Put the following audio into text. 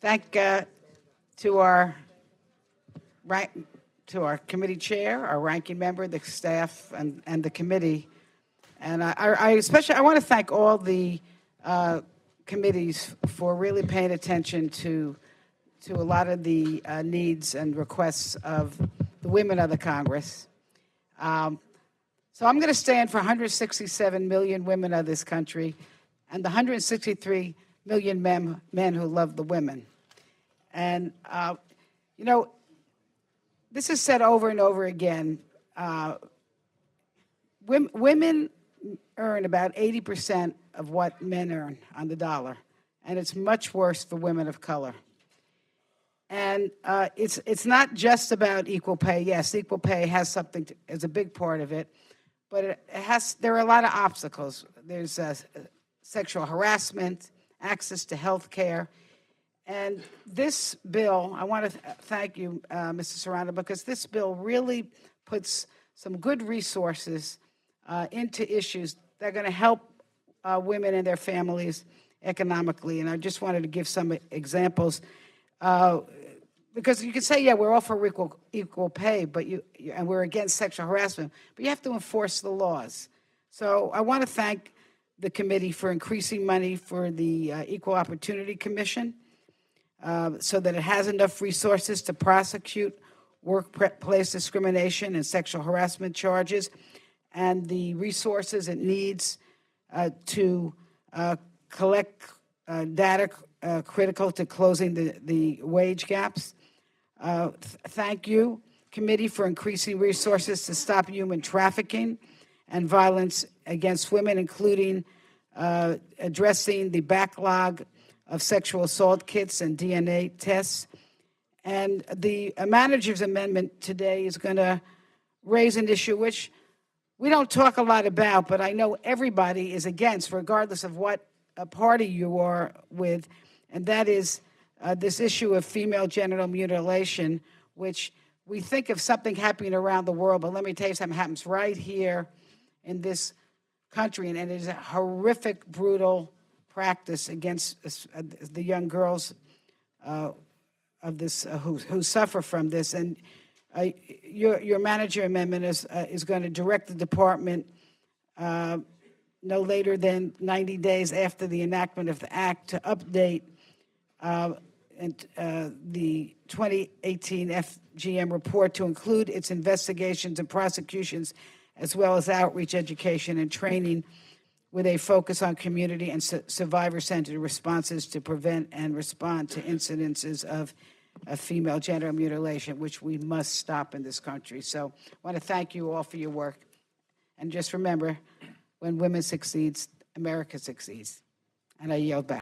Thank to our rank, to our committee chair, our ranking member, the staff, and the committee. And I especially I want to thank all the committees for really paying attention to a lot of the needs and requests of the women of the Congress. So I'm going to stand for 167 million women of this country and the 163 million men who love the women. And, you know, this is said over and over again. Women earn about 80% of what men earn on the dollar, and it's much worse for women of color. And it's not just about equal pay. Yes, equal pay has something is a big part of it, but there are a lot of obstacles. There's sexual harassment, access to health care. And this bill, I want to thank you, Mr. Serrano, because this bill really puts some good resources into issues that are going to help women and their families economically. And I just wanted to give some examples. Because you can say, yeah, we're all for equal pay, but and we're against sexual harassment, but you have to enforce the laws. So I want to thank the committee for increasing money for the Equal Opportunity Commission so that it has enough resources to prosecute workplace discrimination and sexual harassment charges, and the resources it needs to collect data critical to closing the wage gaps. Thank you, committee, for increasing resources to stop human trafficking and violence against women, including addressing the backlog of sexual assault kits and DNA tests. And the manager's amendment today is going to raise an issue which we don't talk a lot about, but I know everybody is against, regardless of what party you are with, and that is this issue of female genital mutilation, which we think of something happening around the world, but let me tell you something happens right here in this country, and it is a horrific, brutal practice against the young girls of this who suffer from this. And your manager amendment is going to direct the department no later than 90 days after the enactment of the act to update the 2018 FGM report to include its investigations and prosecutions, as well as outreach, education, and training, with a focus on community and survivor-centered responses to prevent and respond to incidences of female genital mutilation, which we must stop in this country. So I want to thank you all for your work. And just remember, when women succeed, America succeeds. And I yield back.